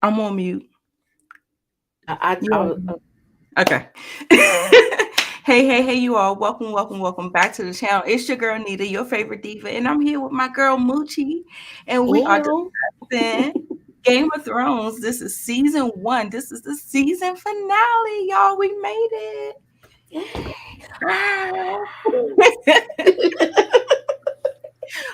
I'm on mute. You on? Okay. Hey, you all. Welcome back to the channel. It's your girl, Nita, your favorite diva. And I'm here with my girl, Moochie. And we are discussing Game of Thrones. This is season 1. This is the season finale, y'all. We made it.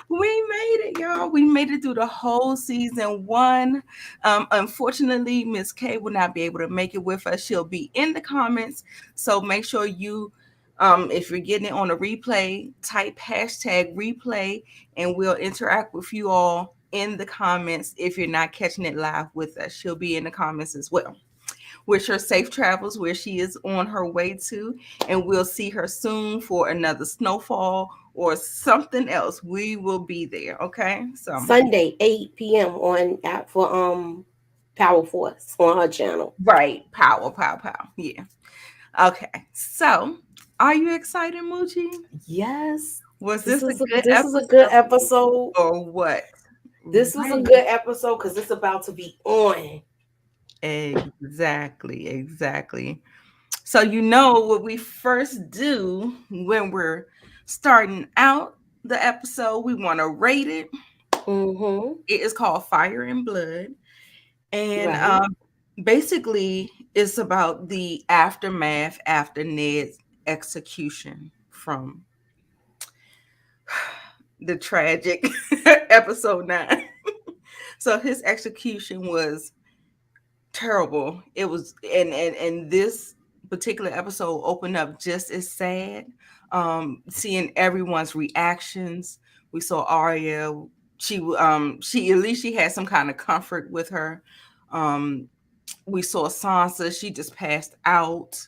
We made it, y'all. We made it through the whole season 1. Unfortunately, Miss K will not be able to make it with us. She'll be in the comments. So make sure you, if you're getting it on a replay, type hashtag replay and we'll interact with you all in the comments. If you're not catching it live with us, she'll be in the comments as well. Wish her safe travels where she is on her way to, and we'll see her soon for another snowfall or something else. We will be there, okay? So Sunday, 8 p.m. on for Power Force on her channel. Right, power. Yeah. Okay. So, are you excited, Moochie? Yes. Was this a good this episode? is a good episode. Or what? This is a good episode because it's about to be on. Exactly. So you know what we first do when we're starting out the episode, we want to rate it. It is called Fire and Blood. And basically it's about the aftermath after Ned's execution from the tragic episode 9. So his execution was terrible. It was and this particular episode opened up just as sad. Seeing everyone's reactions. We saw Arya. She at least she had some kind of comfort with her. We saw Sansa. She just passed out.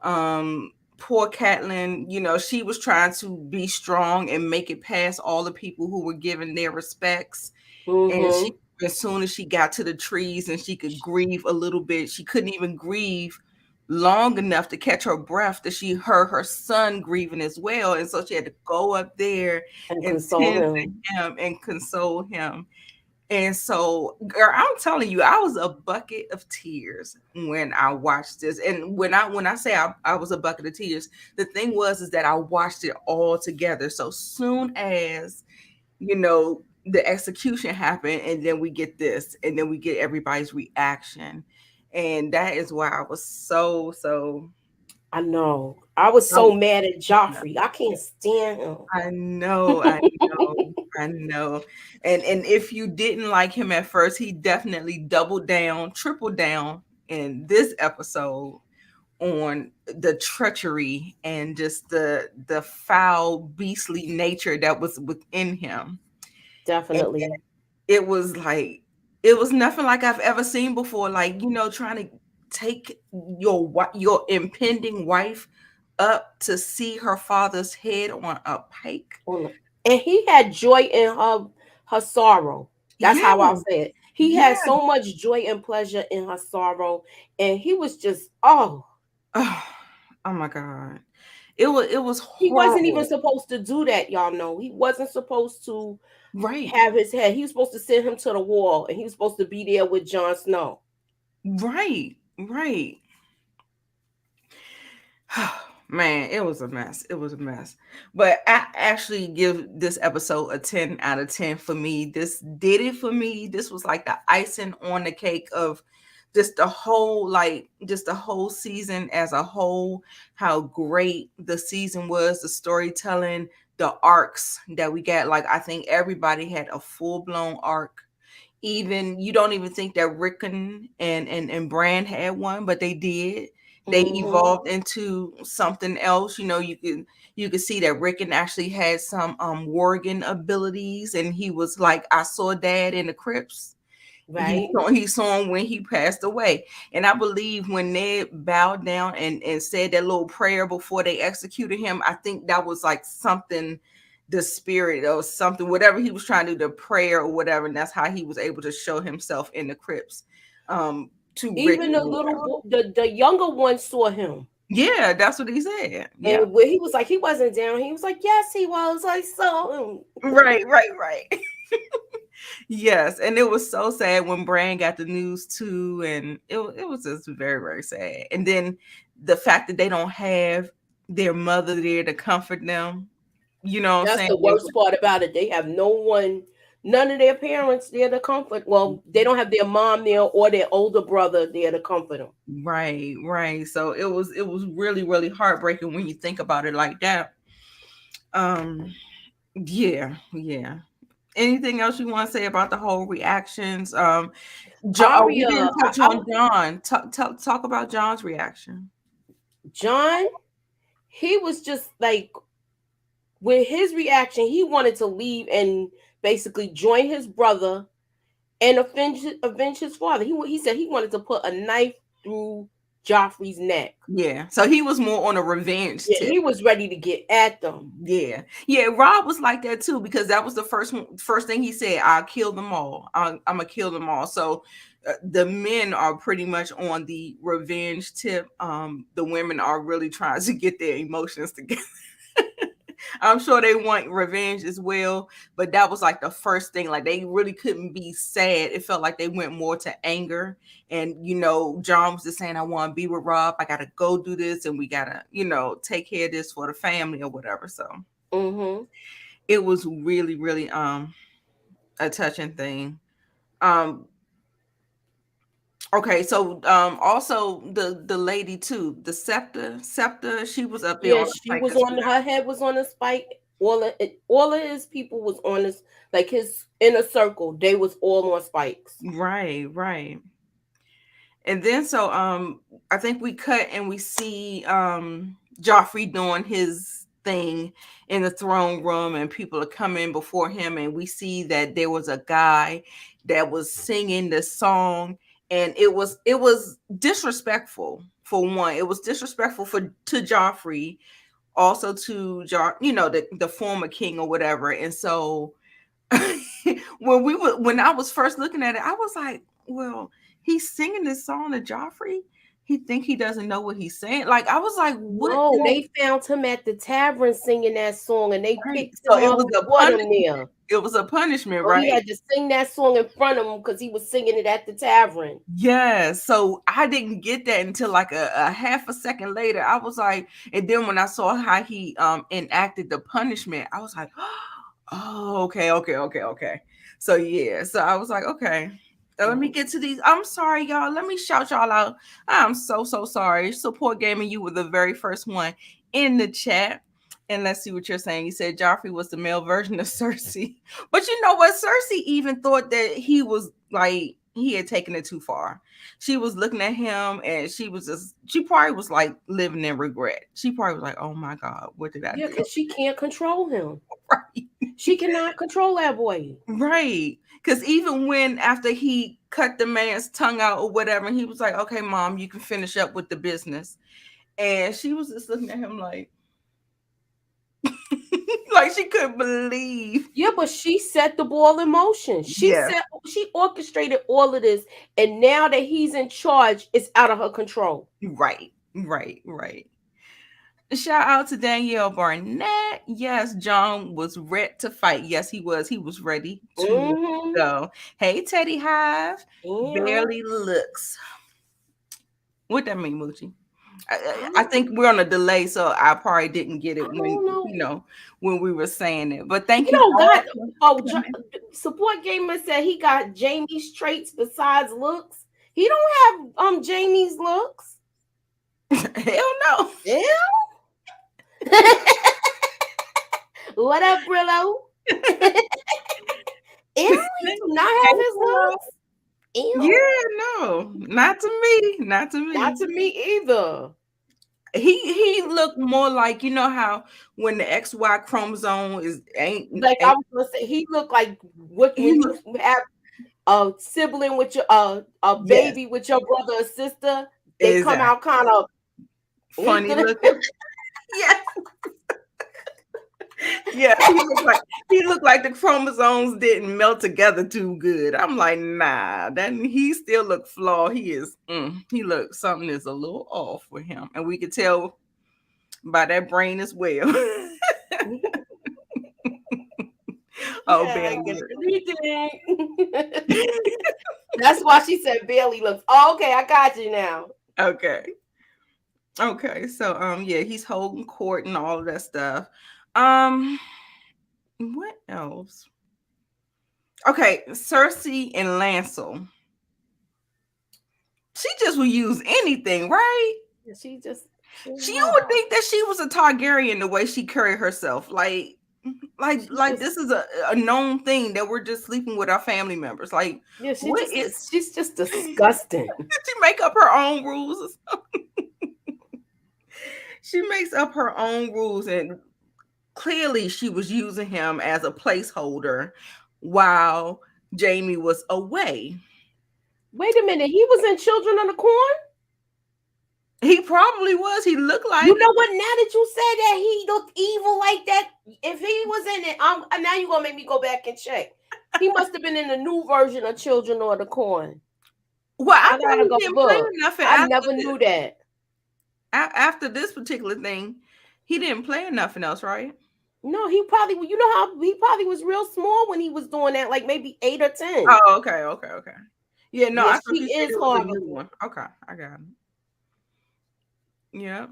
Poor Catelyn, you know, she was trying to be strong and make it past all the people who were giving their respects. And she, as soon as she got to the trees and she could grieve a little bit, she couldn't even grieve long enough to catch her breath that she heard her son grieving as well. And so she had to go up there and tend to him and console him. And so, girl, I'm telling you, I was a bucket of tears when I watched this. And when I say I was a bucket of tears, the thing is that I watched it all together. So soon as, you know, the execution happened, and then we get this, and then we get everybody's reaction. And that is why I was so I know. I was so mad at Joffrey. I can't stand him. I know. And if you didn't like him at first, he definitely doubled down, tripled down in this episode on the treachery and just the foul, beastly nature that was within him. Definitely. And it was nothing like I've ever seen before. Like, you know, trying to take your impending wife up to see her father's head on a pike. And he had joy in her sorrow. That's how I say it. He had so much joy and pleasure in her sorrow. And he was just, oh my God. It was horrible. He wasn't even supposed to do that, y'all know. He wasn't supposed to have his head. He was supposed to send him to the wall, and he was supposed to be there with Jon Snow. Right. Man, it was a mess. But I actually give this episode a 10 out of 10 for me. This did it for me. This was like the icing on the cake of just the whole season as a whole, how great the season was, the storytelling, the arcs that we got. Like, I think everybody had a full-blown arc. Even you don't even think that Rickon and Bran had one, but they did. They evolved into something else. You know, you could see that Rickon actually had some worgen abilities, and he was like, I saw Dad in the crypts. Right. He saw him when he passed away. And I believe when Ned bowed down and said that little prayer before they executed him, I think that was like something, the spirit or something, whatever he was trying to do, the prayer or whatever. And that's how he was able to show himself in the crypts. To even the younger one saw him. Yeah, that's what he said. Yeah. And when he was like, he wasn't down. He was like, yes, he was. I saw him. Right. Yes, and it was so sad when Bran got the news too, and it was just very very sad. And then the fact that they don't have their mother there to comfort them, you know what I'm That's saying? the worst part about it. They have no one, none of their parents there to comfort. Well, they don't have their mom there or their older brother there to comfort them. Right, right. So it was really really heartbreaking when you think about it like that. Um, yeah, yeah. Anything else you want to say about the whole reactions? John, oh, we Aria, didn't touch on John. Talk about John's reaction. John, he was just like, with his reaction, he wanted to leave and basically join his brother and avenge his father. He said he wanted to put a knife through Joffrey's neck. Yeah, so he was more on a revenge Yeah, tip. he was ready to get at them. Yeah, yeah. Rob was like that too because that was the first thing he said. I'll kill them all. I'm gonna kill them all. So the men are pretty much on the revenge tip. The women are really trying to get their emotions together. I'm sure they want revenge as well, but that was like the first thing. Like they really couldn't be sad. It felt like they went more to anger. And John was just saying, "I want to be with Rob. I gotta go do this, and we gotta, take care of this for the family or whatever." So Mm-hmm. it was really, really a touching thing. Um, okay, so also the lady too, the scepter, she was up there Yeah, on the she spike was as on, well. her head was on a spike. All of his people was on this, like his inner circle. They was all on spikes. Right, right. And then so I think we cut and we see Joffrey doing his thing in the throne room and people are coming before him and we see that there was a guy that was singing this song and it was disrespectful for one. It was disrespectful to Joffrey, also to the former king or whatever. And so when I was first looking at it, I was like, well, he's singing this song to Joffrey. He think he doesn't know what he's saying. Like I was like, what? No, they found him at the tavern singing that song, and they Right. picked So him it up was and a brought him punishment. there. It was a punishment, So he right? had to sing that song in front of him because he was singing it at the tavern. Yeah. So I didn't get that until like a half a second later. I was like, and then when I saw how he enacted the punishment, I was like, oh, okay, okay, okay, okay. So yeah, so I was like, okay. Let me get to these. I'm sorry, y'all. Let me shout y'all out. I'm so sorry. Support Gaming, you were the very first one in the chat. And let's see what you're saying. You said Joffrey was the male version of Cersei. But you know what? Cersei even thought that he was like he had taken it too far. She was looking at him and she probably was like living in regret. She probably was like, oh my God, what did I Yeah, do? because she can't control him. Right. She cannot control that boy. Right. Because even when after he cut the man's tongue out or whatever, and he was like, okay, mom, you can finish up with the business. And she was just looking at him like, like she couldn't believe. Yeah, but she set the ball in motion. Yeah. She orchestrated all of this, and now that he's in charge, it's out of her control. Right. Right. Right. Shout out to Danielle Barnett. Yes, John was ready to fight. Yes, he was. He was ready to Mm-hmm. go. Hey, Teddy Hive. Yeah. Barely looks. What that mean, Moochie? I I, think we're on a delay, so I probably didn't get I it when don't know. when we were saying it. But thank You you know, all God. for Oh, coming. support gamer said he got Jamie's traits besides looks. He don't have Jamie's looks. Hell no. Yeah. What up, Brillo? Ew, he do not have his looks. Ew. Yeah, no, not to me, not to Not me. to me either. He looked more like how when the XY chromosome is Like I ain't was gonna say, he looked like what he when look you have a sibling with your a yes baby with your brother or sister, they come exactly out kind of weak. funny looking. Yes, yeah, he looked like the chromosomes didn't melt together too good. I'm like, nah, that he still look flawed. He look something is a little off with him, and we could tell by that brain as well. Oh, Yeah, I barely get look. anything. That's why she said barely looks. Oh, okay, I got you now. Okay. Okay. So yeah, he's holding court and all of that stuff. Um what else? Okay, Cersei and Lancel. She just would use anything, right? She just she You would think that she was a Targaryen the way she carried herself. she's This just is a known thing that we're just sleeping with our family members. Like, yeah, what is she's just disgusting. she make up her own rules? She makes up her own rules, and clearly she was using him as a placeholder while Jamie was away. Wait a minute, he was in Children of the Corn? He probably was. He looked like You know what? Now that you said that he looked evil like that, if he was in it, now you're gonna make me go back and check. He must have been in the new version of Children of the Corn. well, I I thought gotta he go didn't play look. nothing I never knew that. after this particular thing. He didn't play nothing else, right? No, he probably, you know how he probably was real small when he was doing that, like maybe 8 or 10. Oh, okay. Yeah, no, Yeah, I thought she you said is it was a new horrible. one. Okay, I got it. Yeah.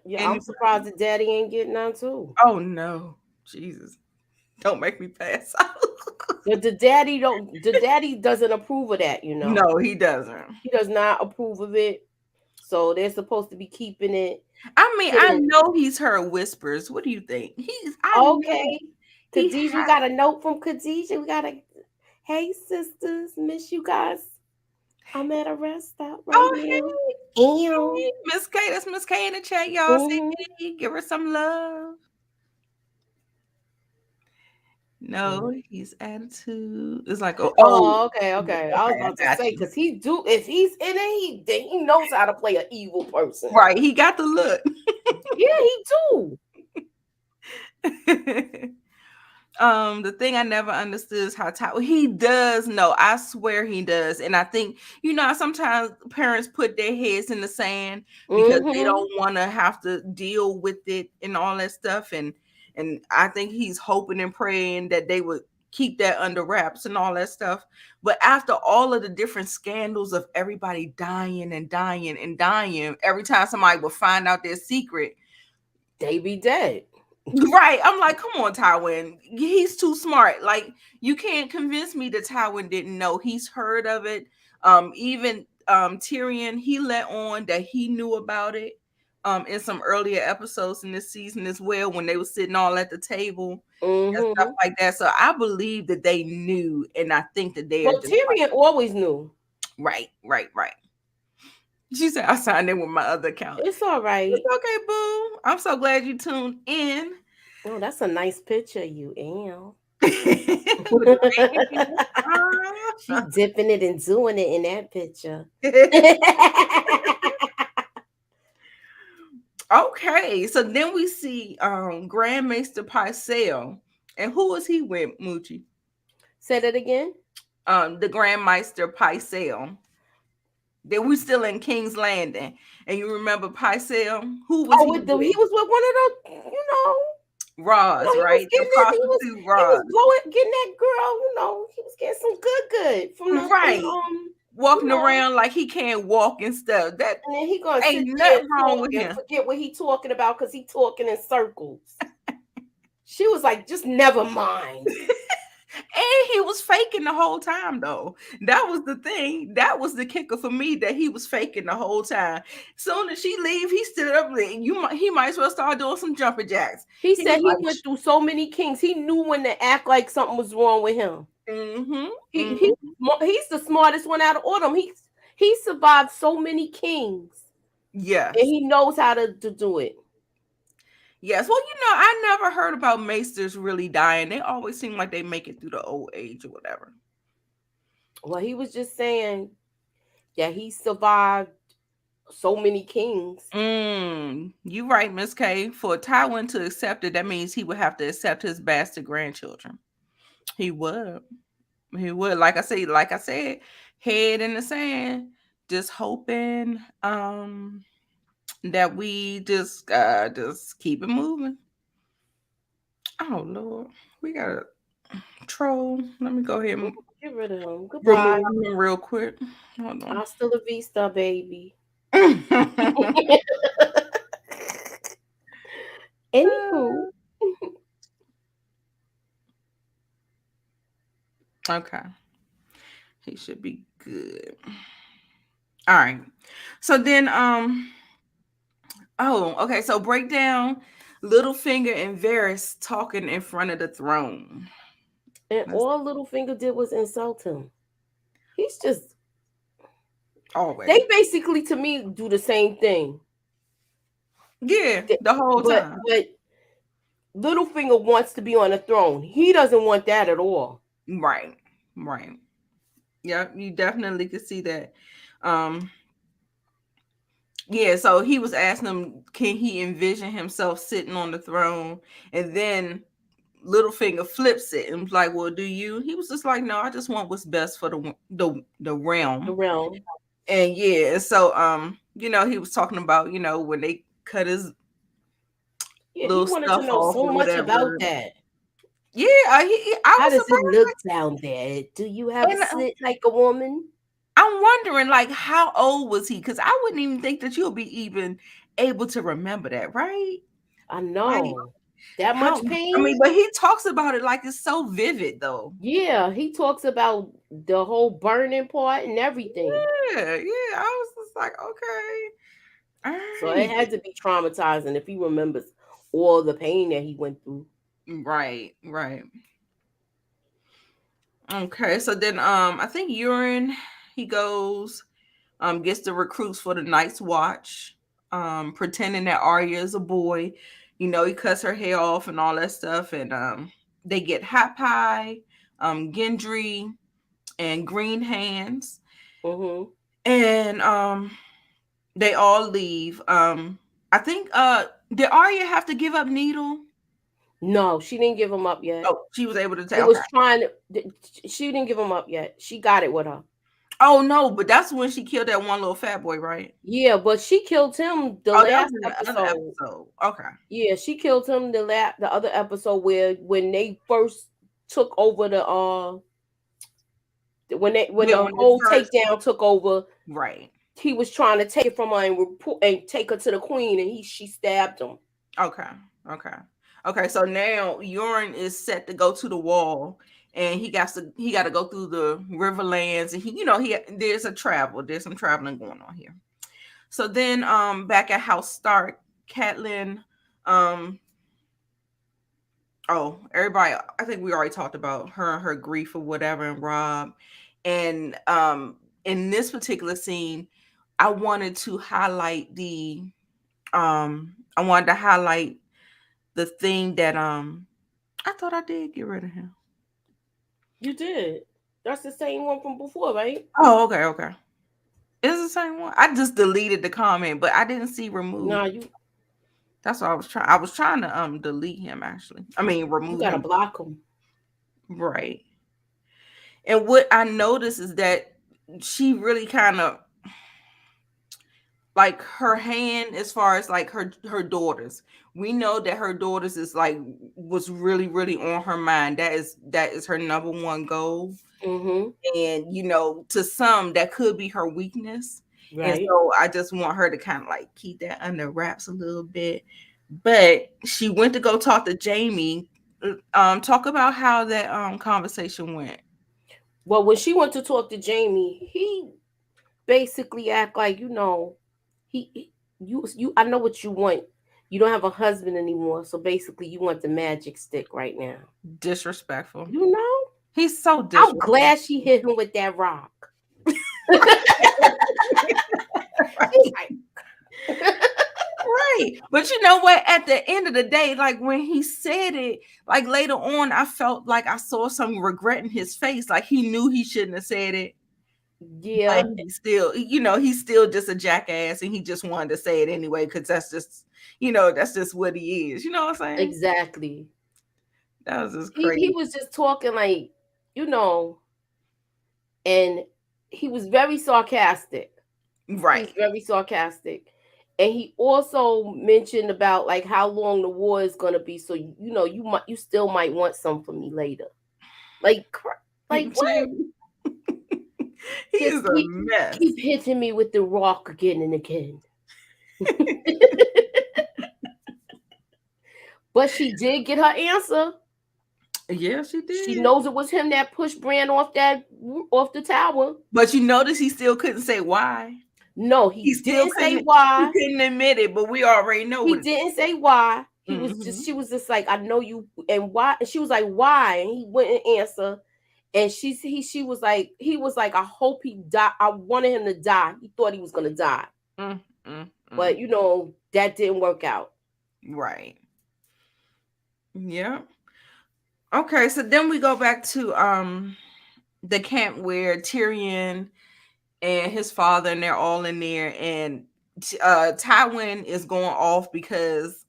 Yeah, I'm And surprised that Daddy ain't getting on too. oh no, Jesus! Don't make me pass out. But the daddy doesn't approve of that, you know. No, he doesn't. He does not approve of it. So they're supposed to be keeping it I mean, I hidden. know he's heard whispers. What do you think? I know Okay. he Khadijah, we had. got a note from Khadijah. We got a hey sisters, miss you guys. I'm at a rest stop right Oh, now. Ew. hey, Miss K. That's Miss K in the chat, y'all. Say Mhm. hey, give her some love. No, he's attitude. It's like, Oh, okay, okay, okay. I was I about to got say you. because if he's in it, he knows how to play an evil person. Right, he got the look. Yeah, he do. The thing I never understood is how he does know. I swear he does, and I think sometimes parents put their heads in the sand because they Mm-hmm. don't want to have to deal with it and all that stuff. And I think he's hoping and praying that they would keep that under wraps and all that stuff. But after all of the different scandals of everybody dying and dying and dying, every time somebody would find out their secret, They be dead. right. I'm like, come on, Tywin. He's too smart. Like, you can't convince me that Tywin didn't know. He's heard of it. Even Tyrion, he let on that he knew about it. In some earlier episodes in this season as well, when they were sitting all at the table and stuff Mm-hmm. like that. So I believe that they knew, and I think that they are Well, just like, Tyrion always knew. right. She said I signed in with my other account. It's all It's right. okay, boo. I'm so glad you tuned in. Oh, that's a nice picture, you am. With the baby. She dipping it and doing it in that picture. Okay, so then we see Grand Maester Pycelle. And who was he with, Moochie? Say that again. The Grand Maester Pycelle. Then we still in King's Landing. And you remember Pycelle? Who was Oh, he he with? was with one of the, Roz, he was right? The getting it. prostitute He was Roz. blowing, getting that girl. He was getting some good from the Right. you Walking know. around like he can't walk and stuff. That And then he gonna sit ain't there and nothing wrong talk with and him. forget what he talking about because he talking in circles. She was like, just never mind. And he was faking the whole time, though. That was the thing. That was the kicker for me, that he was faking the whole time. Soon as she leave, he stood up. He might as well start doing some jumping jacks. He He was said he like, went through so many kings. He knew when to act like something was wrong with him. mm-hmm. He's the smartest one out of all of them. He survived so many kings, Yes. and he knows how to do it. Yes. Well, I never heard about maesters really dying. They always seem like they make it through the old age or whatever. Well, he was just saying that he survived so many kings. You right, Miss K. For Tywin to accept it, that means he would have to accept his bastard grandchildren. He would. He would. Like I said, head in the sand, just hoping that we just keep it moving. Oh Lord, we got a troll. Let me go ahead Mm, and get rid of him. Goodbye. remove him real quick. Hold on. Hasta la vista, baby. Anywho, Okay, he should be good. All right. So then, oh, okay. So break down Littlefinger and Varys talking in front of the throne. and That's all Littlefinger did was insult him. He's just, always. they basically to me do the same thing. Yeah, Th- the whole time. but Littlefinger wants to be on the throne. He doesn't want that at all. Right. Right. Yeah, you definitely could see that. Um, yeah, so he was asking him, can he envision himself sitting on the throne? And then Littlefinger flips it and was like, well, do you? He was just like, no, I just want what's best for the The realm. realm. And yeah, so he was talking about, when they cut his Yeah, he little wanted to stuff know off so or much about whatever. that. Yeah, I How was does it surprised. look down there? Do you have a And slit like a woman? I'm wondering, like, how old was he? Because I wouldn't even think that you'll be even able to remember that, right? I Like, know. That how? much I pain? mean, but he talks about it like it's so vivid, though. Yeah, he talks about the whole burning part and everything. Yeah, yeah. I was just like, okay, all So it right, had to be traumatizing if he remembers all the pain that he went through. right, right. Okay, so then, I think Urine, he goes, gets the recruits for the Night's Watch, pretending that Arya is a boy. He cuts her hair off and all that stuff, and they get Hot Pie, Gendry, and Green Hands, Hmm. and they all leave. I think did Arya have to give up Needle? No, she didn't give him up yet. Oh, she was able to take. It Okay. was trying to, she didn't give him up yet. She got it with her. Oh no, but that's when she killed that one little fat boy, right? Yeah, but she killed him the Oh, that was last in the other episode. episode. Okay. Yeah, she killed him the other episode where when they first took over the when Yeah, the when it whole first, takedown took over, right. he was trying to take it from her and take her to the queen, and she stabbed him. Okay. Okay. Okay. So now Urine is set to go to the wall, and he got to go through the Riverlands, and there's some traveling going on here. So then back at House Stark, Catelyn, um oh, everybody, I think we already talked about her grief or whatever, and Robb. And in this particular scene, I wanted to highlight I wanted to highlight the thing that I thought I did get rid of him. You did. That's the same one from before, right? Oh, okay, okay. It's the same one. I just deleted the comment, but I didn't see remove. Nah, you That's what I was trying. I was trying to delete him actually. I mean you remove gotta him. block him. Right. And what I noticed is that she really kind of, like, her hand as far as like her daughters. We know that her daughters is like was really really on her mind. That is her number one goal. Mm-hmm. And to some that could be her weakness. And Right. so I just want her to kind of like keep that under wraps a little bit. But she went to go talk to Jamie. Talk about how that conversation went. Well, when she went to talk to Jamie, he basically act like you. I know what you want. You don't have a husband anymore, so basically you want the magic stick right now. Disrespectful. You know, He's so I'm disrespectful. glad she hit him with that rock. She's like, Right. But you know what? At the end of the day, like when he said it, like later on, I felt like I saw some regret in his face. Like he knew he shouldn't have said it, yeah, but he's still just a jackass and he just wanted to say it anyway because that's just what he is. You know what I'm saying? exactly. That was just He crazy. was just talking like, you know, and he was very sarcastic. He was Right. very sarcastic. And he also mentioned about like how long the war is gonna be. So you still might want some from me later. Like like what? Jamie, he Just is a mess. keep hitting me with the rock again and again. But she did get her answer. Yeah, she She did. knows it was him that pushed Bran off the tower. But you notice he still couldn't say why. No, he He still didn't say couldn't. He why. couldn't admit it, but we already know He what. didn't say why. Mm-hmm. She was just like, I know you and why. And she was like, why? And he wouldn't answer. And she was like, he was like, I hope he die. I wanted him to die. He thought he was gonna die. Mm, mm, mm. But that didn't work out. Right. Yeah. Okay, so then we go back to the camp where Tyrion and his father and they're all in there, and Tywin is going off because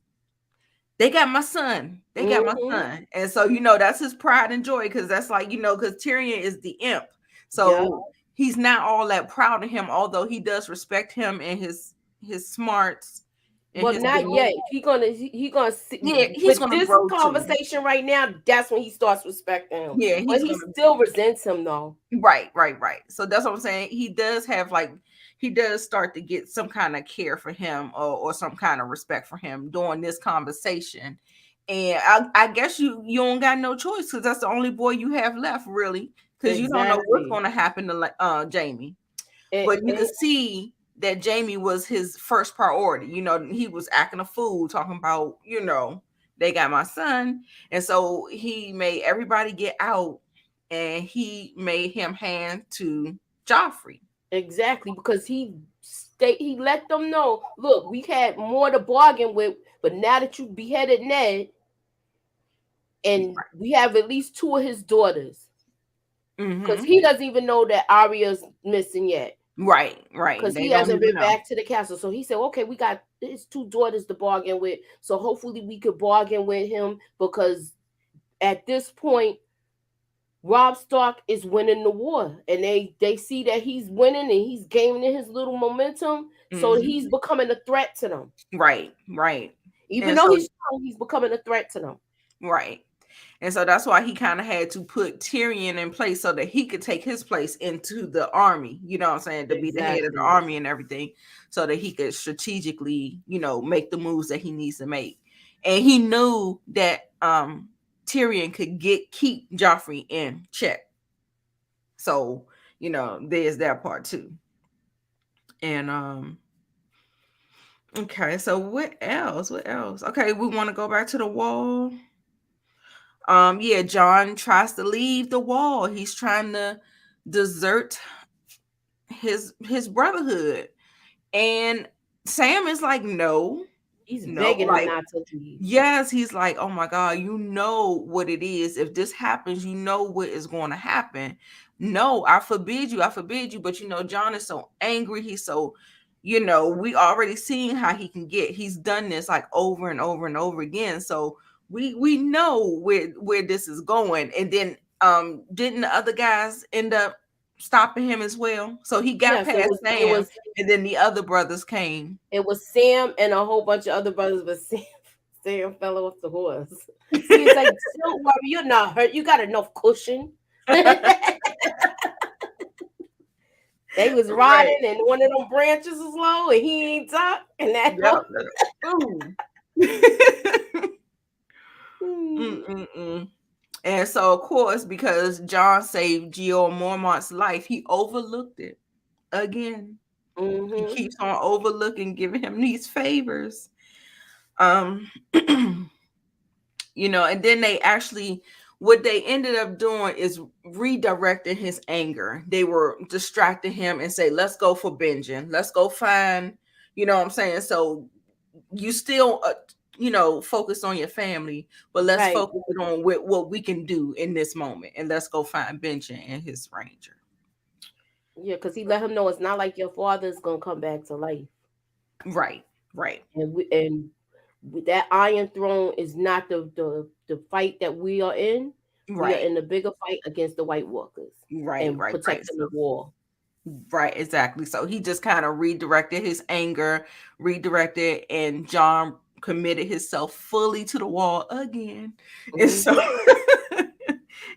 they got my son. They got my Mm-hmm. son. And so, that's his pride and joy, because that's like, because Tyrion is the imp. Yeah. So he's not all that proud of him, although he does respect him and his smarts and Well, his not ability. yet. He gonna see Yeah, he's with gonna this grow too. conversation right now. That's when he starts respecting him. Yeah, But he's he gonna. still resents him though. Right, right, right. So that's what I'm saying. He does start to get some kind of care for him, or some kind of respect for him during this conversation. And I guess you don't got no choice, because that's the only boy you have left, really, because you don't know what's Exactly. going to happen to Jamie. And, But you and can see that Jamie was his first priority. He was acting a fool, talking about, they got my son. And so he made everybody get out, and he made him hand to Joffrey. exactly because he let them know, look, we had more to bargain with, but now that you beheaded Ned, and we have at least two of his daughters, because Mm-hmm. he doesn't even know that Arya's missing yet. Right, right. Because They he don't hasn't even been know. back to the castle. So he said, okay, we got his two daughters to bargain with. So hopefully we could bargain with him, because at this point, Robb Stark is winning the war. And they see that he's winning and he's gaining his little momentum. So he's Mm-hmm. becoming a threat to them. Right, right. Even And though so, he's strong, he's becoming a threat to them. right. And so that's why he kind of had to put Tyrion in place, so that he could take his place into the army, you know what I'm saying, to be the head of the Exactly. army and everything, so that he could strategically, make the moves that he needs to make. And he knew that Tyrion could keep Joffrey in check. So, there's that part too. And okay, so what else? What else? Okay, we want to go back to the wall. Yeah, John tries to leave the wall. He's trying to desert his brotherhood. And Sam is like, no, He's no, begging him like, not to leave. yes, he's like, oh my God, you know what it is. If this happens, you know what is going to happen. No, I forbid you. I forbid you. But John is so angry. He's so, we already seen how he can get. He's done this like over and over and over again. So we know where this is going. And then didn't the other guys end up stopping him as well? So he got Yes, past it Sam, was and then the other brothers came. It was Sam and a whole bunch of other brothers, but Sam fell off the horse. He's like, don't worry, you're not hurt. You got enough cushion. They was Right. riding, and one of them branches was low, and he ain't up, and that. Yep. Boom. Hmm. Mm-mm-mm. And so, of course, because John saved Geo Mormont's life, he overlooked it again. He Mm-hmm. keeps on overlooking, giving him these favors. Um, and then what they ended up doing is redirecting his anger. They were distracting him and say, let's go for binging. Let's go find, what I'm saying? So you still, focus on your family, but let's Right. focus it on what we can do in this moment. And let's go find Benjamin and his ranger. Yeah, because he let him know it's not like your father's gonna come back to life, Right, right, and that Iron Throne is not the fight that we are in. We are right, in the bigger fight against the White Walkers right, and right, right. protecting the wall. Right, exactly. So he just kind of redirected his anger, redirected, and John committed himself fully to the wall again. And so, Hmm.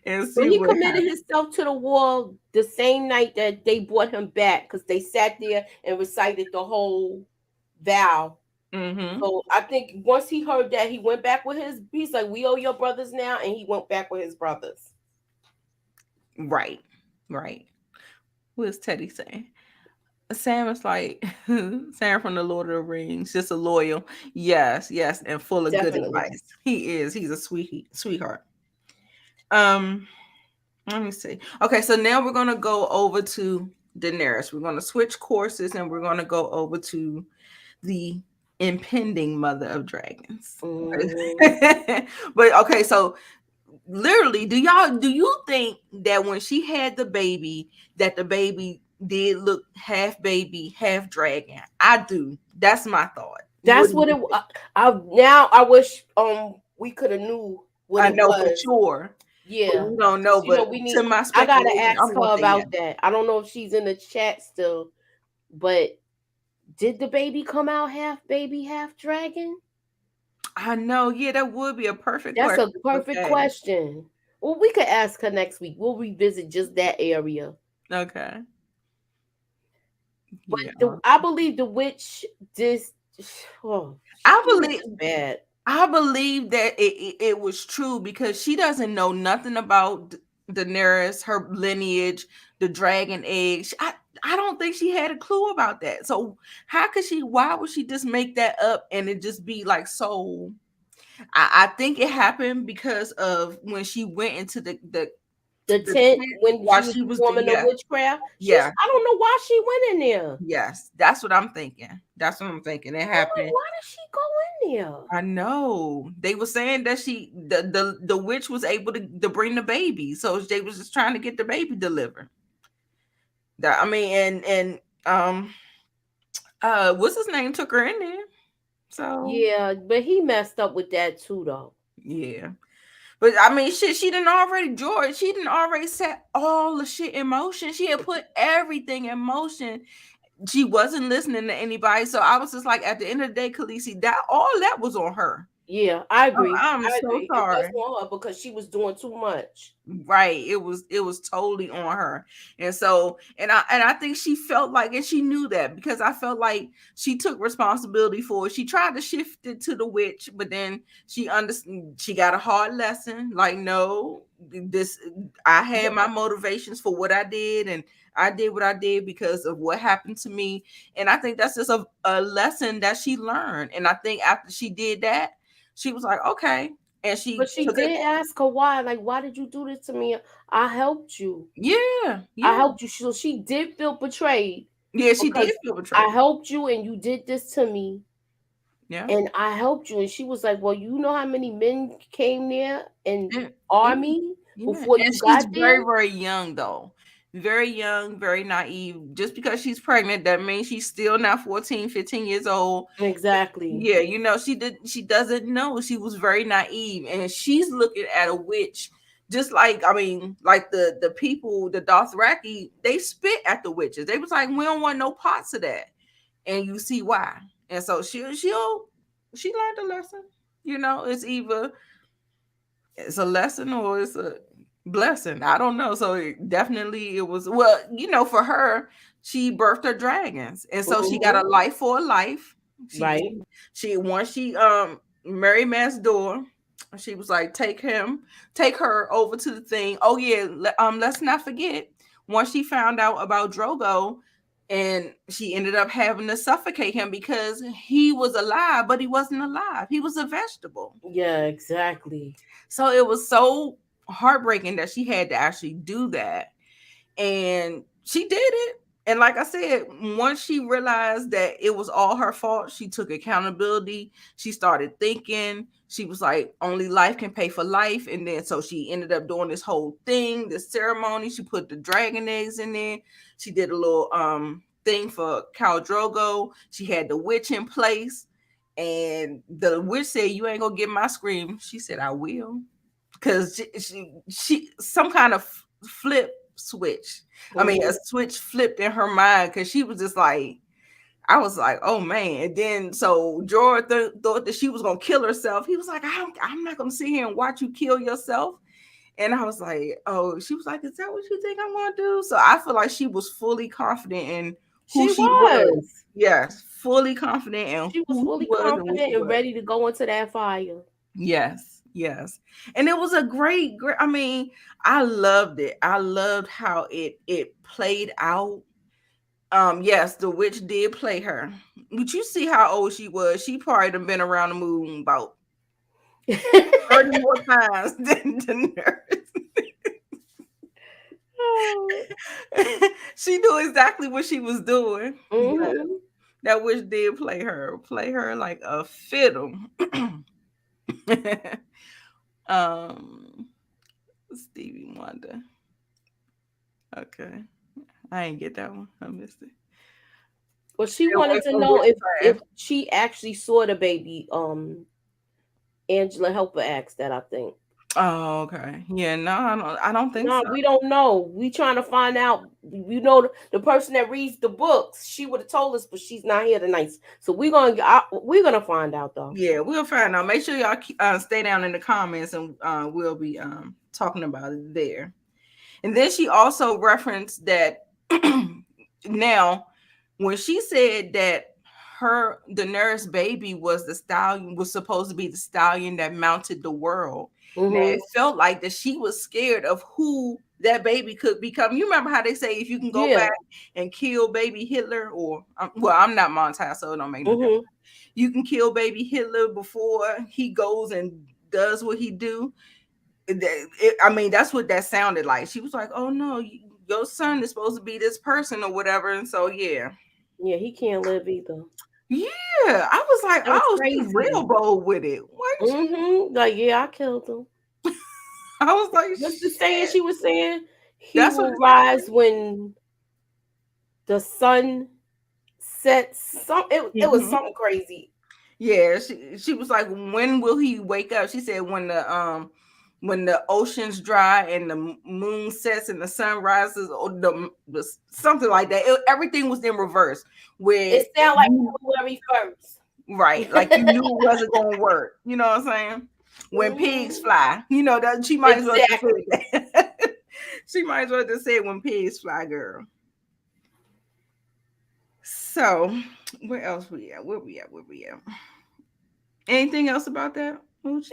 and But see he what committed happens. himself to the wall the same night that they brought him back because they sat there and recited the whole vow. Mm-hmm. So I think once he heard that, he went back with his. He's like, "We owe your brothers now," and he went back with his brothers. Right, right. What's Teddy saying? Sam is like Sam from the Lord of the Rings, just a loyal, yes, yes, and full of good Definitely. advice. He is. He's a sweetheart. Um, Let me see. Okay, so now we're gonna go over to Daenerys. We're gonna switch courses and we're gonna go over to the impending mother of dragons. Hmm. But okay, so literally, do you think that when she had the baby, that the baby did look half baby, half dragon? I do. That's my thought. What That's do what you it. think? Now I wish we could have knew what I it know for was. sure, but Yeah, we don't know. because But we to need. my I gotta speculation, ask I'm gonna her say yes. about that. I don't know if she's in the chat still, but did the baby come out half baby, half dragon? I know. Yeah, that would be a perfect That's a question for perfect Kay. question. Well, we could ask her next week. We'll revisit just that area. Okay. But Yeah. I believe the witch just oh, I she was believe just bad. I believe that it was true because she doesn't know nothing about Daenerys, her lineage, the dragon egg. I don't think she had a clue about that. So how could she? Why would she just make that up and it just be like so? I think it happened because of when she went into The the tent tent when while she was she was performing the yeah, witchcraft. yeah, I don't know why she went in there. yes. That's what I'm thinking. That's what I'm thinking. It I'm like, happened. why did she go in there? I know. They were saying that the witch was able to bring the baby. So they was just trying to get the baby delivered. That I mean um what's his name took her in there. So Yeah, but he messed up with that too, though. yeah. But I mean shit, she didn't already set all the shit in motion. She had put everything in motion. She wasn't listening to anybody. So I was just like at the end of the day, Khaleesi, that all that was on her. Yeah, I agree. I'm I so agree. It was sorry. on her because she was doing too much. Right, it was totally on her. And so and I think she felt like, and she knew that, because I felt like she took responsibility for it. She tried to shift it to the witch, but then she got a hard lesson, like, no, this, I had my motivations for what I did, and I did what I did because of what happened to me. And I think that's just a lesson that she learned. And I think after she did that, she was like, okay. And But she she took it. did ask her why. Like, why did you do this to me? I helped you. Yeah, I yeah. helped you. So she did feel betrayed Yeah, she did because feel I betrayed. helped you and you did this to me. Yeah. And I helped you. And she was like, well, you know how many men came there and And yeah, army yeah. before And you she's got there? very, very young though. Very young, very naive. Just because she's pregnant, that means she's still not 14, 15 years old. Exactly. Yeah, she doesn't know. She was very naive. And she's looking at a witch, just like, I mean, like the people, the Dothraki, they spit at the witches. They was like, we don't want no parts of that. And you see why. And so she learned a lesson. It's either it's a lesson or it's a blessing. I don't know. So definitely it was, well, for her, she birthed her dragons. And so she got Hmm. a life for a life. She Right. she once she married Matt's door, she was like, take her over to the thing. Oh yeah, let's not forget, once she found out about Drogo, and she ended up having to suffocate him because he was alive, but he wasn't alive. He was a vegetable. Yeah, exactly. So it was so heartbreaking that she had to actually do that. And she did it. And like I said, once she realized that it was all her fault, she took accountability. She started thinking. She was like, only life can pay for life. And then so she ended up doing this whole thing, this ceremony. She put the dragon eggs in there. She did a little thing for Khal Drogo. She had the witch in place. And the witch said, you ain't gonna get my scream. She said, I will. Because she some kind of flip switch. I mean, a Mhm. switch flipped in her mind because she was just like, I was like, oh man. And then so George thought that she was gonna kill herself. He was like, I'm not gonna sit here and watch you kill yourself. And I was like, oh, she was like, is that what you think I'm gonna do? So I feel like she was fully confident in who She she was. was. Yes, fully confident in She was who she fully was and what she confident and was. ready to go into that fire. Yes, yes. And it was a great, I mean, I loved it. I loved how it played out. Yes, the witch did play her. But you see how old she was. She probably done been around the moon about 30 more times than the nurse. Oh. She knew exactly what she was doing. But Mhm. that witch did play her like a fiddle. um Stevie Wonder. Okay. I ain't get that one. I missed it. Well, she Stay away wanted to from know if witchcraft. she actually saw the baby. Angela Helper asked that, I think. Oh, okay. Yeah, no, I don't think No, so. we don't know. We trying to find out. You know, the person that reads the books, she would have told us, but she's not here tonight. So we're gonna find out though. Yeah, we'll find out. Make sure y'all stay down in the comments, and we'll be talking about it there. And then she also referenced that now when she said that her Daenerys baby was the stallion, was supposed to be the stallion that mounted the world. Now Hmm. it felt like that she was scared of who that baby could become. You remember how they say if you can go Yeah. back and kill baby Hitler, or well, I'm not Montaz, so it don't make no difference. Hmm. You can kill baby Hitler before he goes and does what he do. I mean, that's what that sounded like. She was like, "Oh no, your son is supposed to be this person or whatever." And so, yeah, Yeah, he can't live either. yeah, I was like, That's "Oh, she real crazy. bold with it." Wasn't she? Like, yeah, I killed him. I was like, What's the saying "Shit." she was saying? He That's what will it rise sounded when the sun sets. It like. was something crazy. Yeah, she was like, when will he wake up? She said when the oceans dry and the moon sets and the sun rises, or something like that. Everything was in reverse. Where It sounded like you February 1st. right, like you knew it wasn't gonna work. You know what I'm saying? When pigs Hmm. fly, that she might as well just Exactly. say that. She might as well just say when pigs fly, girl. So where else we at? Where we at? Where we at? Anything else about that, Moochie?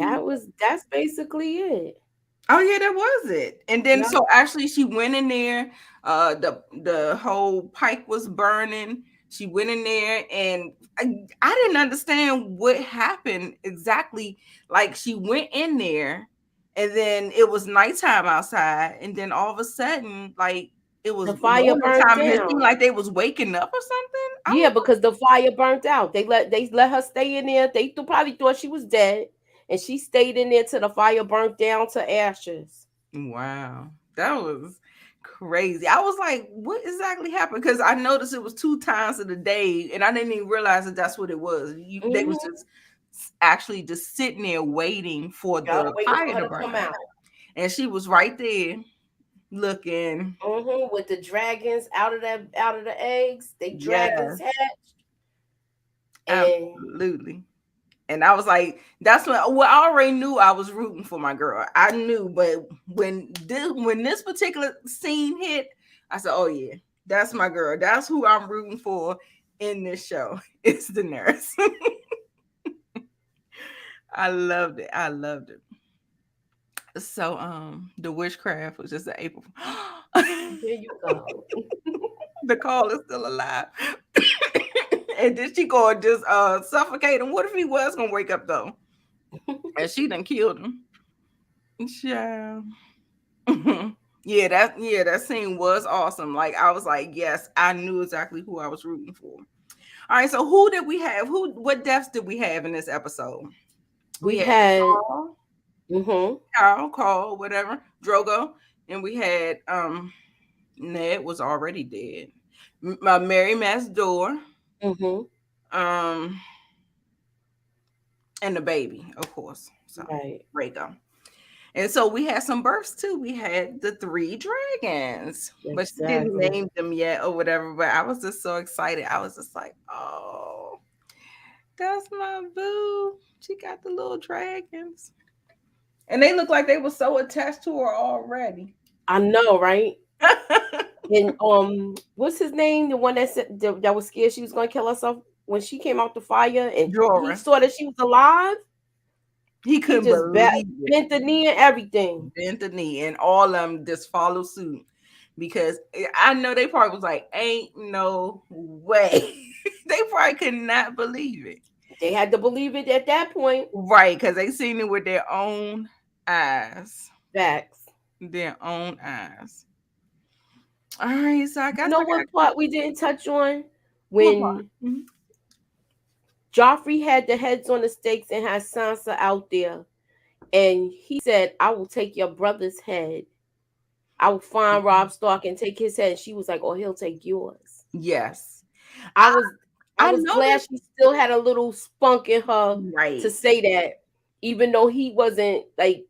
That's basically it. Oh yeah, that was it. And then Yeah. so actually she went in there, the whole pike was burning. She went in there and I didn't understand what happened exactly. Like she went in there and then it was nighttime outside, and then all of a sudden, like it was The fire morning burnt time and it seemed down. like they was waking up or something. I Yeah, was because the fire burnt out. They let her stay in there. Probably thought she was dead, and she stayed in there till the fire burnt down to ashes. like, wow, that was crazy. I was like, what exactly happened? Because I noticed it was two times of the day, and I didn't even realize that that's what it was. They was Hmm. just actually just sitting there waiting for Y'all the waiting for fire her to to burn come out, out. and she was right there looking. With the dragons out of the eggs, they Yeah, dragons hatched, and absolutely. And I was like, that's when, well, I already knew I was rooting for my girl. I knew, but when this particular scene hit, I said, oh yeah, that's my girl. That's who I'm rooting for in this show. It's the nurse. I loved it. I loved it. So the witchcraft was just an April. there you go. The call is still alive. And then she gonna just suffocate him. What if he was gonna wake up though? And she done killed him. Yeah. Yeah, that scene was awesome. Like I was like, yes, I knew exactly who I was rooting for. All right, so who did we have? What deaths did we have in this episode? We We had had. Carl, Hmm. Carl, whatever, Drogo, and we had Ned was already dead. Mary Matt's door, Hmm. um, and the baby, of course. So Right. there you go. And so we had some births too. We had the three dragons, but she didn't Exactly. name them yet or whatever. But I was just so excited. I was just like, oh, that's my boo. She got the little dragons. And they look like they were so attached to her already. I know, right? And what's his name? The one that said that was scared she was gonna kill herself when she came out the fire, and he Jorah. saw that she was alive. He He couldn't just believe it. bent the knee and everything. Bent the knee, and all of them just follow suit because I know they probably was like, "Ain't no way." They probably could not believe it, They had to believe it at that point. right? Because they seen it with their own eyes, Facts. their own eyes. All right, so I You guess know I got what part we didn't touch on? what part? When Joffrey had the heads on the stakes and had Sansa out there, and he said, "I will take your brother's head. I will find Mhm. Robb Stark and take his head." And she was like, "Oh, he'll take yours." Yes, I I was I I was glad noticed. she still had a little spunk in her to Right, say that, even though he wasn't like,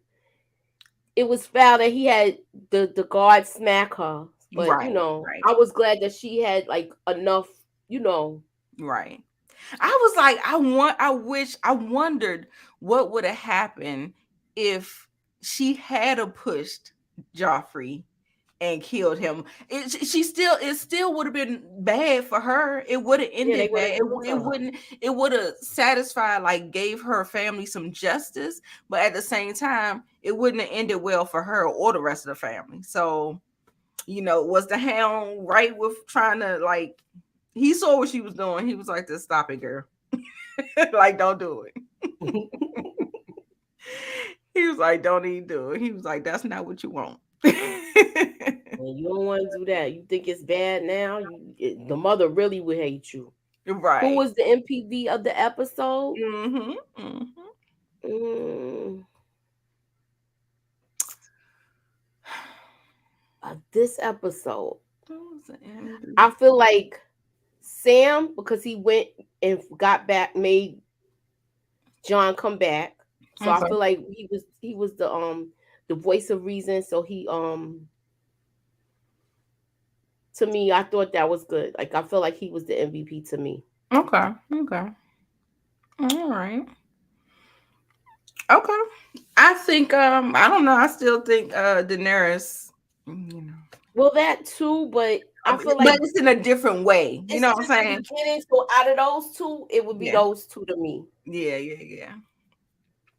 it was foul that he had the guard smack her. But right, right, I was glad that she had like enough, you know. right. I was like, I wondered what would have happened if she had a pushed Joffrey and killed him. It still would have been bad for her. It would have Yeah, they ended would bad. have killed It her. wouldn't. It would have satisfied, like gave her family some justice, but at the same time, it wouldn't have ended well for her or the rest of the family. So was the Hound right with trying to like? He saw what she was doing. He was like, "Just stop it, girl." Like, don't do it. He was like, don't even do it. He was like, that's not what you want. And you don't want to do that. You think it's bad now? The mother really would hate you. Who Right. was the MPV of the episode? Mm-hmm. Mm-hmm. Mm, this episode, I feel like Sam, because he went and got back, made John come back. So I Okay. feel like he was the voice of reason. So he to me, I thought that was good. Like I feel like he was the MVP to me. Okay. Okay. All right. Okay. I think I don't know. I still think Daenerys, you know. Well, that too, but I feel But like it's in a different way. You it's know what I'm just the saying? beginning. So out of those two, it would be Yeah. those two to me. Yeah, yeah, yeah.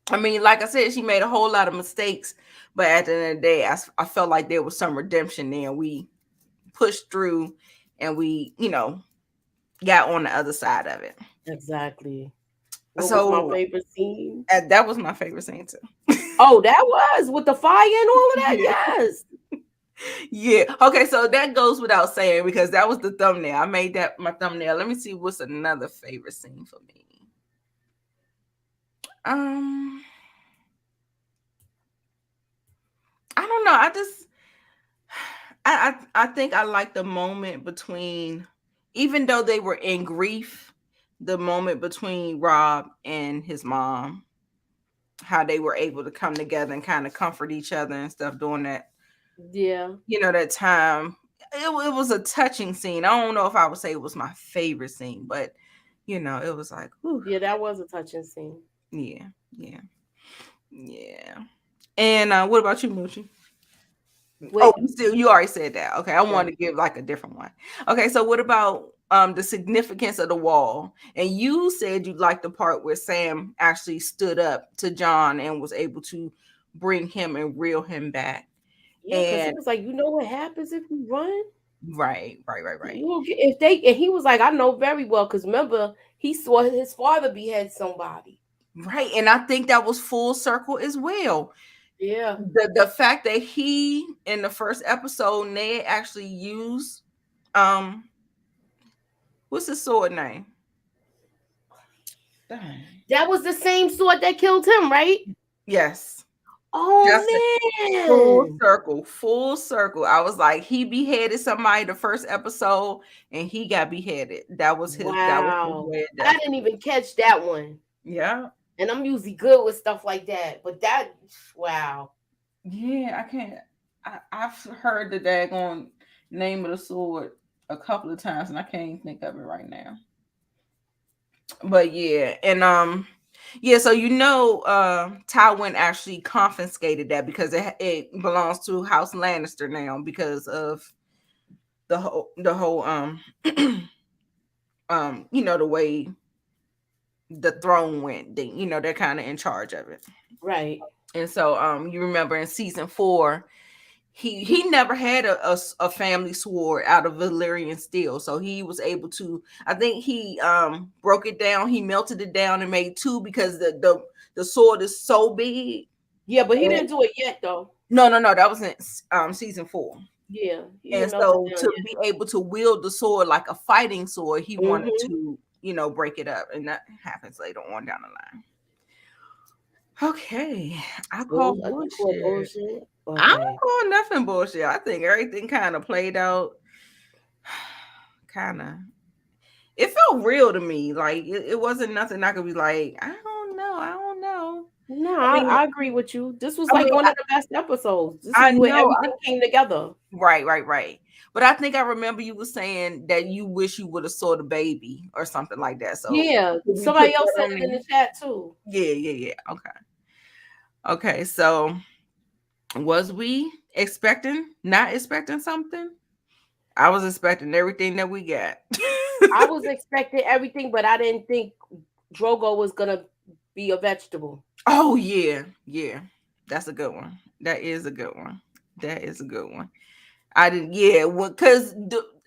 I mean, like I said, she made a whole lot of mistakes, but at the end of the day, I felt like there was some redemption there. We pushed through and we, got on the other side of it. Exactly. What was my So favorite scene? that was my favorite scene too. Oh, that was with the fire and all of that. Yeah. Yes. Yeah. Okay, so that goes without saying because that was the thumbnail. I made that my thumbnail. Let me see what's another favorite scene for me. Um, I don't know. I think I like the moment between, even though they were in grief, the moment between Robb and his mom, how they were able to come together and kind of comfort each other and stuff during that, Yeah. that time. It was a touching scene. I don't know if I would say it was my favorite scene, but it was like, whew, Yeah, that was a touching scene. yeah, yeah, yeah. And what about you, Moochie? Oh, Wait, you already said that. Okay, I yeah. wanted to give like a different one. Okay, so what about the significance of the wall? And you said you liked the part where Sam actually stood up to John and was able to bring him and reel him back. Yeah, because he And was like, you know what happens if we run? right, right, right, right. You will get if they and he was like, I know very well, because remember, he saw his father behead somebody. Right. And I think that was full circle as well. Yeah. The fact that he in the first episode, Ned actually used um what's his sword name? Dang. That was the same sword that killed him, right? Yes. Just Oh full man. circle, full circle. I was like, he beheaded somebody the first episode and he got beheaded. That was his Wow. way of I death. didn't even catch that one. Yeah. And I'm usually good with stuff like that. But that, wow. Yeah, I can't. I've heard the daggone name of the sword a couple of times, and I can't even think of it right now. But yeah, and yeah. So Tywin actually confiscated that because it belongs to House Lannister now because of the whole the way the throne went. They're kind of in charge of it. Right. And so you remember in season 4, he never had a family sword out of Valyrian steel, so he was able to. I think he broke it down. He melted it down and made two because the sword is so big. Yeah, but he didn't do it yet though. No, that was in season 4. Yeah, he And didn't melt it so down to be able to wield the sword like a fighting sword, he yet. wanted to break it up, and that happens later on down the line. Okay, I call You call bullshit. bullshit. I Okay. don't call nothing bullshit. I think everything kind of played out. Kind of, it felt real to me. Like it wasn't nothing I could be like, I don't know. I don't know. No, I mean, I agree with you. This was I like mean, one of the best episodes. This I is where know. everything came together. Right. But I think I remember you were saying that you wish you would have saw the baby or something like that. So Yeah, we put somebody else that said on it in there. the chat too. Yeah. Okay. So was we not expecting something? I was expecting everything that we got. I was expecting everything, but I didn't think Drogo was gonna be a vegetable. Oh yeah. That's a good one. That is a good one. That is a good one. I didn't, yeah, because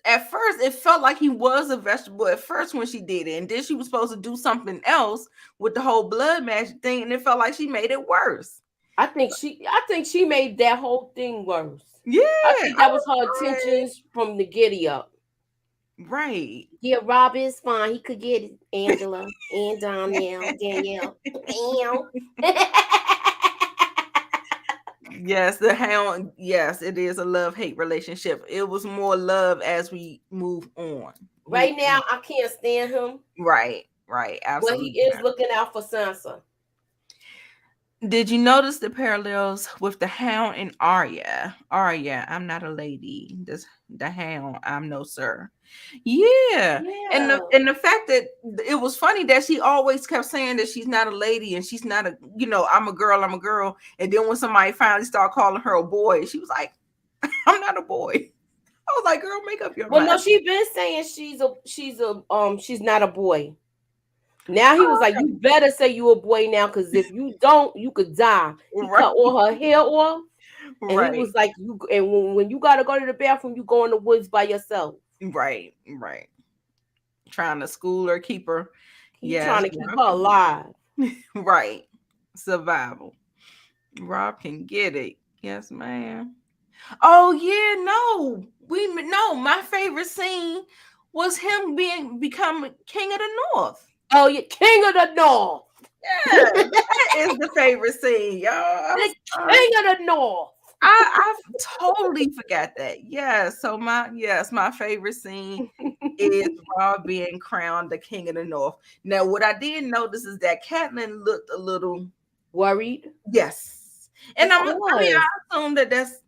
at first it felt like he was a vegetable at first when she did it, and then she was supposed to do something else with the whole blood magic thing, and it felt like she made it worse. I think she made that whole thing worse. Yeah, I think I that was was her like, intentions from the giddy up. right. Yeah, Rob is fine. He could get it. Angela and Danielle. Damn. Yes, the hound. Yes, it is a love-hate relationship. It was more love as we move on. Move Right now, on. I can't stand him, Right. but he Absolutely. is looking out for Sansa. Did you notice the parallels with the Hound and Arya? Arya, I'm not a lady. This the Hound, I'm no sir. Yeah, and Yeah. the fact that it was funny that she always kept saying that she's not a lady and she's not a I'm a girl, and then when somebody finally started calling her a boy, she was like, I'm not a boy. I was like, girl, make up your Well, no, mind. she been saying she's not a boy. Now he was like, you better say you a boy now, because if you don't, you could die. He Right, cut all her hair off, and he right, was like, you. And when you gotta go to the bathroom, you go in the woods by yourself. right. Trying to school her, keep her. He trying Yes, to keep her alive. right. Survival. Rob can get it. Yes, ma'am. Oh yeah, no. My favorite scene was him becoming king of the north. Oh, you king of the north. Yeah, that is the favorite scene, y'all. I'm The sorry. king of the north. I totally forgot that. Yeah, so my favorite scene is Rob being crowned the king of the north. Now, what I did notice is that Catelyn looked a little. Worried? Yes. And Of I course. assume that that's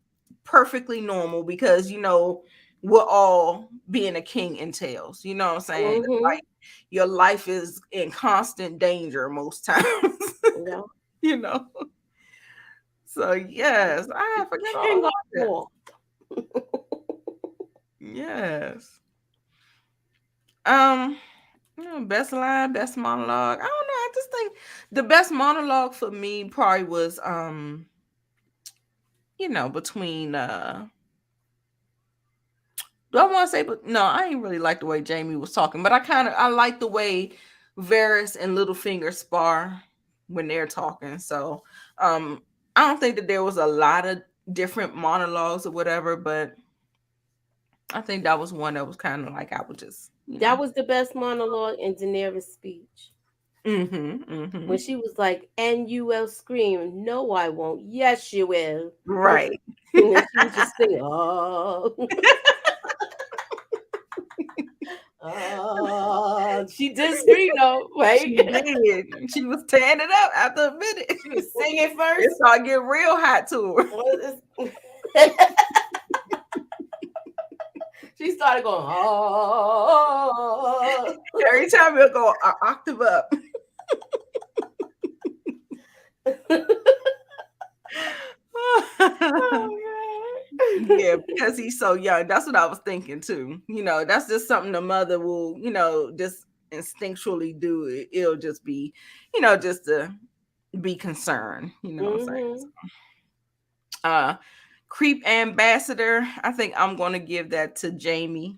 perfectly normal because what all being a king entails. You know what I'm saying? Mm-hmm. Like your life is in constant danger most times. Yeah. you know. So yes, I The forget all king of about the that. north. Yes. Um best line, best monologue. I don't know. I just think the best monologue for me probably was between do I want to say, but no, I ain't really like the way Jamie was talking, but I like the way Varys and Littlefinger spar when they're talking. So I don't think that there was a lot of different monologues or whatever, but I think that was one that was kind of like I would just, That was the best monologue in Daenerys' speech. When mm-hmm. she was like, and you will scream, no, I won't. Yes, you will. Right. And then she was just singing, oh, She did scream though, right? She did. She was tearing it up after a minute. She was singing It first. started getting real hot to her. She started going, oh. Every time it'll go an octave up. Yeah, because he's so young. That's what I was thinking too. That's just something the mother will, just instinctually do. It'll just be, just to be concerned. You know what I'm saying? Creep ambassador. I think I'm going to give that to Jamie.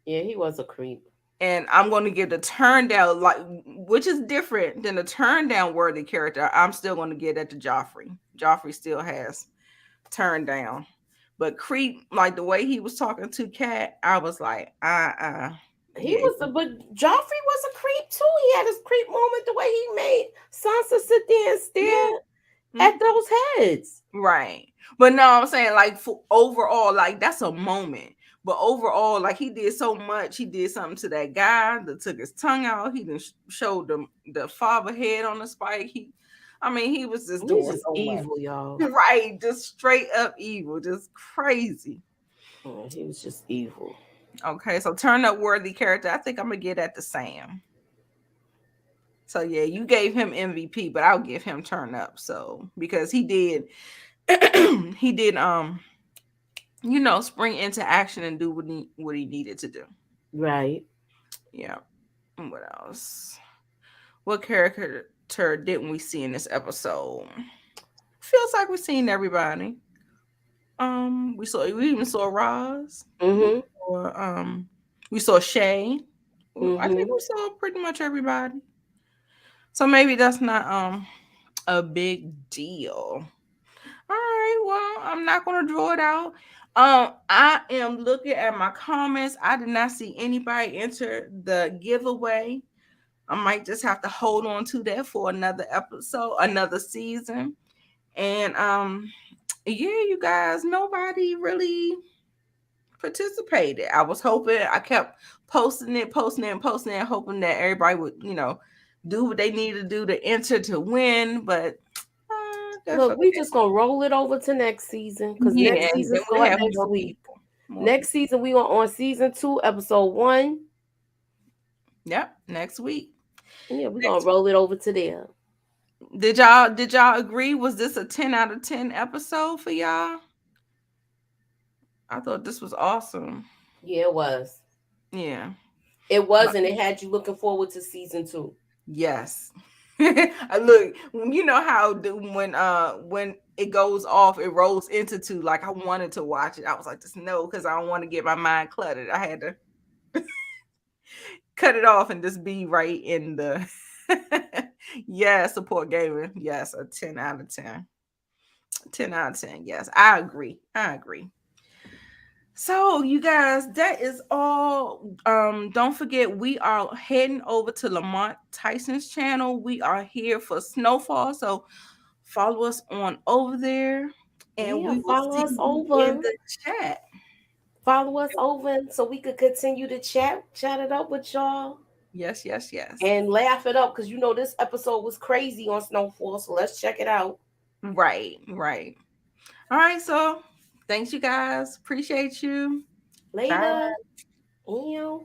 Yeah, he was a creep. And I'm going to give the turn down, which is different than the turn down worthy character. I'm still going to give that to Joffrey. Joffrey still has turned down. But creep, like the way he was talking to Cat, I was like, He was, but Joffrey was a creep too. He had his creep moment the way he made Sansa sit there and stare at those heads. Right. But no, I'm saying like for overall, like that's a moment. But overall, like he did so much. He did something to that guy that took his tongue out. He didn't showed the father head on the spike. He was just doing just so evil, much. y'all. Right, just straight up evil, just crazy. He was just evil. Okay, so turn up worthy character. I think I'm gonna get at the Sam. So yeah, you gave him MVP, but I'll give him turn up. So because he did, he did spring into action and do what he needed to do. Right. Yeah. And what else? What character didn't we see in this episode? Feels like we've seen everybody. We even saw Roz. We saw Shay. I think we saw pretty much everybody. So maybe that's not a big deal. All right, well, I'm not gonna draw it out. I am looking at my comments. I did not see anybody enter the giveaway. I might just have to hold on to that for another episode, another season. And yeah, you guys, nobody really participated. I was hoping, I kept posting it, hoping that everybody would, do what they need to do to enter to win. But look, we just gonna roll it over to next season because next season start next week. Next season we are on season 2, episode 1. Yep, next week. Yeah, we're gonna roll it over to there. Did y'all agree? Was this a 10 out of 10 episode for y'all? I thought this was awesome. Yeah, it was. Yeah. It was, and it had you looking forward to season 2. Yes. Look, you know how when it goes off, it rolls into 2. Like I wanted to watch it. I was like, just no, because I don't want to get my mind cluttered. I had to cut it off and just be right in the yeah, support gaming. Yes, a 10 out of 10. 10 out of 10. Yes, I agree. So you guys, that is all. Don't forget, we are heading over to Lamont Tyson's channel. We are here for Snowfall, so follow us on over there, and we will follow us over in the chat. Follow us over so we could continue to chat it up with y'all. Yes. And laugh it up because this episode was crazy on Snowfall, so let's check it out. Right. All right, so thanks, you guys. Appreciate you. Later. Bye.